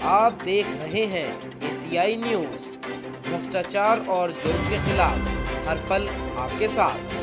आप देख रहे हैं एसीआई न्यूज। भ्रष्टाचार और जुर्म के खिलाफ हर पल आपके साथ।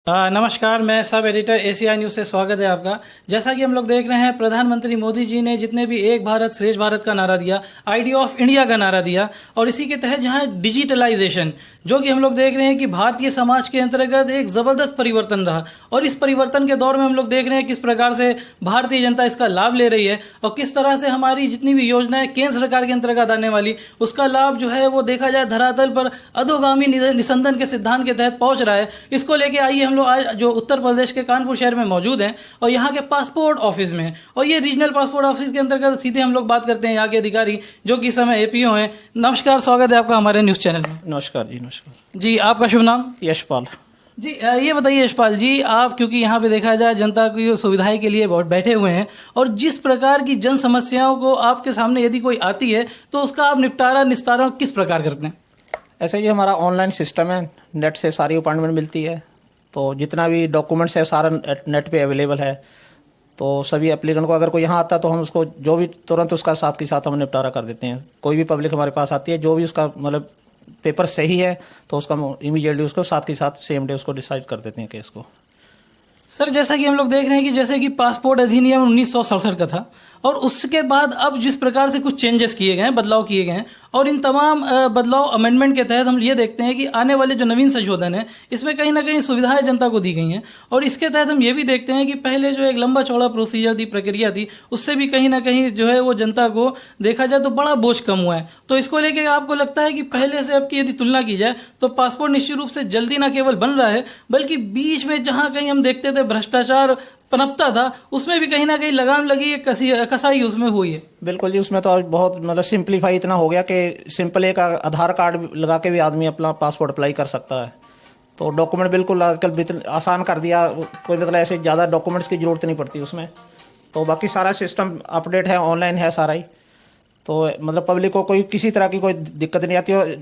नमस्कार, मैं सब एडिटर एशिया न्यूज़ से स्वागत है आपका। जैसा कि हम लोग देख रहे हैं, प्रधानमंत्री मोदी जी ने जितने भी एक भारत श्रेष्ठ भारत का नारा दिया, आइडिया ऑफ इंडिया का नारा दिया, और इसी के तहत जहां डिजिटलाइजेशन, जो कि हम लोग देख रहे हैं कि भारतीय समाज के अंतर्गत एक ज़बरदस्त परिवर्तन रहा, और इस परिवर्तन के दौर में हम लोग देख रहे हैं किस प्रकार से भारतीय जनता इसका लाभ ले रही है और किस तरह से हमारी जितनी भी योजनाएं केंद्र सरकार के अंतर्गत आने वाली, उसका लाभ जो है वो देखा जाए धरातल पर अधोगामी निस्संदन के सिद्धांत के तहत पहुंच रहा है। इसको लेके आइए हम लोग आज जो उत्तर प्रदेश के कानपुर शहर में मौजूद हैं और यहाँ के पासपोर्ट ऑफिस में हैं, और ये रीजनल पासपोर्ट ऑफिस के अंतर्गत सीधे हम लोग बात करते हैं यहाँ के अधिकारी जो कि इस समय एपीओ हैं। नमस्कार, स्वागत है आपका हमारे न्यूज़ चैनल में। नमस्कार जी। नमस्कार जी, आपका शुभ नाम? यशपाल जी। ये बताइए यशपाल जी, आप क्योंकि यहाँ पे देखा जाए जनता की सुविधाएं के लिए बहुत बैठे हुए हैं, और जिस प्रकार की जन समस्याओं को आपके सामने यदि कोई आती है तो उसका आप निस्तारण किस प्रकार करते हैं? ऐसे ही हमारा ऑनलाइन सिस्टम है, नेट से सारी अपॉइंटमेंट मिलती है, तो जितना भी डॉक्यूमेंट्स है सारा नेट पे अवेलेबल है। तो सभी एप्लीकेंट को अगर कोई यहाँ आता है तो हम उसको जो भी तुरंत उसका साथ के साथ हम निपटारा कर देते हैं। कोई भी पब्लिक हमारे पास आती है, जो भी उसका मतलब पेपर सही है तो उसका इमीडिएटली उसको साथ के साथ सेम डे उसको डिसाइड कर देते हैं केस को। सर, जैसा कि हम लोग देख रहे हैं कि जैसे कि पासपोर्ट अधिनियम 1967 का था, और उसके बाद अब जिस प्रकार से कुछ चेंजेस किए गए हैं, बदलाव किए गए हैं, और इन तमाम बदलाव अमेंडमेंट के तहत हम ये देखते हैं कि आने वाले जो नवीन संशोधन है इसमें कहीं ना कहीं सुविधाएं जनता को दी गई हैं। और इसके तहत हम ये भी देखते हैं कि पहले जो एक लंबा चौड़ा प्रोसीजर थी, प्रक्रिया थी, उससे भी कहीं ना कहीं जो है वो जनता को देखा जाए तो बड़ा बोझ कम हुआ है। तो इसको लेके आपको लगता है कि पहले से अब की यदि तुलना की जाए तो पासपोर्ट निश्चित रूप से जल्दी ना केवल बन रहा है, बल्कि बीच में जहाँ कहीं हम देखते थे भ्रष्टाचार पनपता था, उसमें भी कहीं ना कहीं लगाम लगी, कसाई उसमें हुई है? बिल्कुल जी, उसमें तो बहुत मतलब सिंप्लीफाई इतना हो गया कि सिंपल एक आधार कार्ड लगा के भी आदमी अपना पासपोर्ट अप्लाई कर सकता है। तो डॉक्यूमेंट बिल्कुल आजकल आसान कर दिया, कोई मतलब ऐसे ज़्यादा डॉक्यूमेंट्स की ज़रूरत नहीं पड़ती उसमें। तो बाकी सारा सिस्टम अपडेट है, ऑनलाइन है सारा ही। तो मतलब पब्लिक को कोई किसी तरह की कोई दिक्कत नहीं आती। और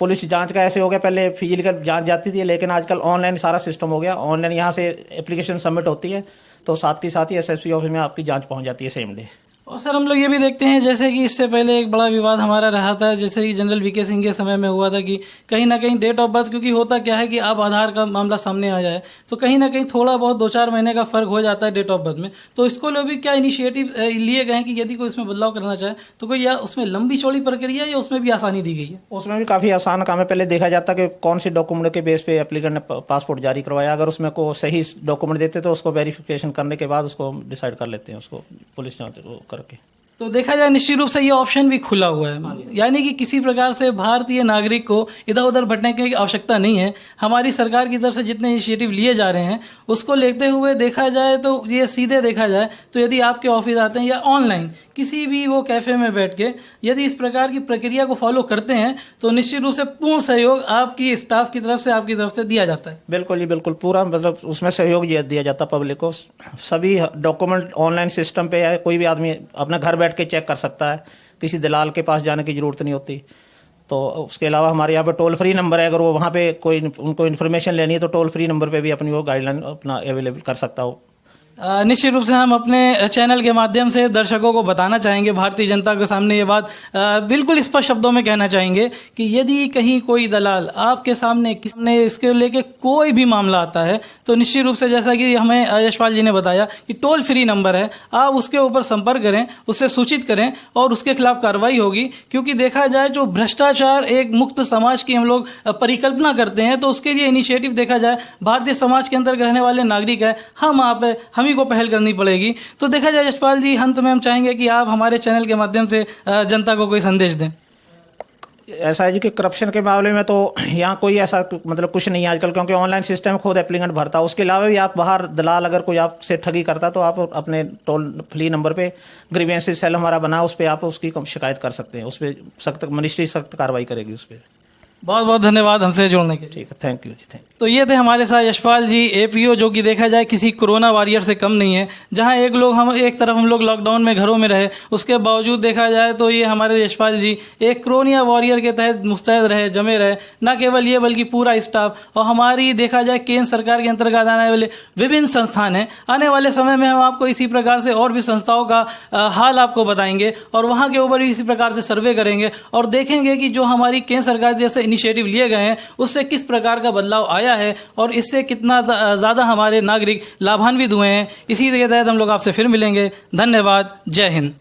पुलिस जांच का ऐसे हो गया, पहले फिजिकल जांच जाती थी, लेकिन आजकल ऑनलाइन सारा सिस्टम हो गया। ऑनलाइन यहाँ से एप्लीकेशन सबमिट होती है तो साथ के साथ ही एसएसपी ऑफिस में आपकी जांच पहुँच जाती है सेम डे। और सर, हम लोग ये भी देखते हैं जैसे कि इससे पहले एक बड़ा विवाद हमारा रहा था, जैसे कि जनरल वीके सिंह के समय में हुआ था कि कहीं ना कहीं डेट ऑफ बर्थ, क्योंकि होता क्या है कि अब आधार का मामला सामने आ जाए तो कहीं ना कहीं थोड़ा बहुत 2-4 महीने का फर्क हो जाता है डेट ऑफ बर्थ में। तो इसको लिए भी क्या इनिशिएटिव लिए गए हैं कि यदि कोई इसमें बदलाव करना चाहे तो कोई, या उसमें लंबी चौड़ी प्रक्रिया या उसमें भी आसानी दी गई है? उसमें भी काफ़ी आसान काम है। पहले देखा जाता कि कौन सी डॉक्यूमेंट के बेस पे एप्लीकेंट ने पासपोर्ट जारी करवाया। अगर उसमें को सही डॉक्यूमेंट देते तो उसको वेरिफिकेशन करने के बाद उसको डिसाइड कर लेते हैं, उसको पुलिस जांच करके। तो देखा जाए निश्चित रूप से ये ऑप्शन भी खुला हुआ है, यानी कि किसी प्रकार से भारतीय नागरिक को इधर उधर भटकने की आवश्यकता नहीं है। हमारी सरकार की तरफ से जितने इनिशिएटिव लिए जा रहे हैं उसको लेते हुए देखा जाए तो ये सीधे देखा जाए तो यदि आपके ऑफिस आते हैं या ऑनलाइन किसी भी वो कैफ़े में बैठ के यदि इस प्रकार की प्रक्रिया को फॉलो करते हैं तो निश्चित रूप से पूर्ण सहयोग आपकी स्टाफ की तरफ से, आपकी तरफ से दिया जाता है। बिल्कुल जी, बिल्कुल पूरा मतलब उसमें सहयोग दिया जाता है पब्लिक को। सभी डॉक्यूमेंट ऑनलाइन सिस्टम पे है, कोई भी आदमी अपने घर बैठ के चेक कर सकता है, किसी दलाल के पास जाने की ज़रूरत नहीं होती। तो उसके अलावा हमारे यहाँ पे टोल फ्री नंबर है, अगर वो वहाँ पे कोई उनको इन्फॉर्मेशन लेनी है तो टोल फ्री नंबर पे भी अपनी वो गाइडलाइन अपना अवेलेबल कर सकता हो। निश्चित रूप से हम अपने चैनल के माध्यम से दर्शकों को बताना चाहेंगे, भारतीय जनता के सामने ये बात बिल्कुल स्पष्ट शब्दों में कहना चाहेंगे कि यदि कहीं कोई दलाल आपके सामने इसके लेके कोई भी मामला आता है तो निश्चित रूप से जैसा कि हमें यशपाल जी ने बताया कि टोल फ्री नंबर है, आप उसके ऊपर संपर्क करें, उससे सूचित करें और उसके खिलाफ कार्रवाई होगी। क्योंकि देखा जाए जो भ्रष्टाचार एक मुक्त समाज की हम लोग परिकल्पना करते हैं तो उसके लिए इनिशिएटिव देखा जाए भारतीय समाज के अंदर रहने वाले नागरिक है, हम ही को पहल करनी पड़ेगी। तो देखा जाए यशपाल जी, अंत में हम चाहेंगे कि आप हमारे चैनल के माध्यम से जनता को कोई संदेश दें। ऐसा है जी कि करप्शन के मामले में तो यहाँ कोई ऐसा मतलब कुछ नहीं है आजकल, क्योंकि ऑनलाइन सिस्टम खुद एप्लीकेंट भरता है। उसके अलावा भी आप बाहर दलाल अगर कोई आपसे ठगी करता तो आप अपने टोल फ्री नंबर पे ग्रीवेंसेस सेल हमारा बना, उस पर आप उसकी शिकायत कर सकते हैं। उस पर सख्त मिनिस्ट्री सख्त कार्रवाई करेगी उस पर। बहुत बहुत धन्यवाद हमसे जुड़ने के लिए। ठीक है, thank you ji, thank you. तो ये थे हमारे साथ यशपाल जी, एपीओ, जो कि देखा जाए किसी कोरोना वॉरियर से कम नहीं है। जहां एक तरफ हम लोग लॉकडाउन में घरों में रहे, उसके बावजूद देखा जाए तो ये हमारे यशपाल जी एक कोरोना वॉरियर के तहत मुस्तैद रहे, जमे रहे। न केवल ये बल्कि पूरा स्टाफ और हमारी देखा जाए केंद्र सरकार के अंतर्गत आने वाले विभिन्न संस्थान हैं। आने वाले समय में हम आपको इसी प्रकार से और भी संस्थाओं का हाल आपको बताएंगे और वहाँ के ऊपर भी इसी प्रकार से सर्वे करेंगे और देखेंगे कि जो हमारी केंद्र सरकार जैसे इनिशिएटिव लिए गए हैं उससे किस प्रकार का बदलाव आया है और इससे कितना ज़्यादा हमारे नागरिक लाभान्वित हुए हैं। इसी के तहत हम लोग आपसे फिर मिलेंगे। धन्यवाद। जय हिंद।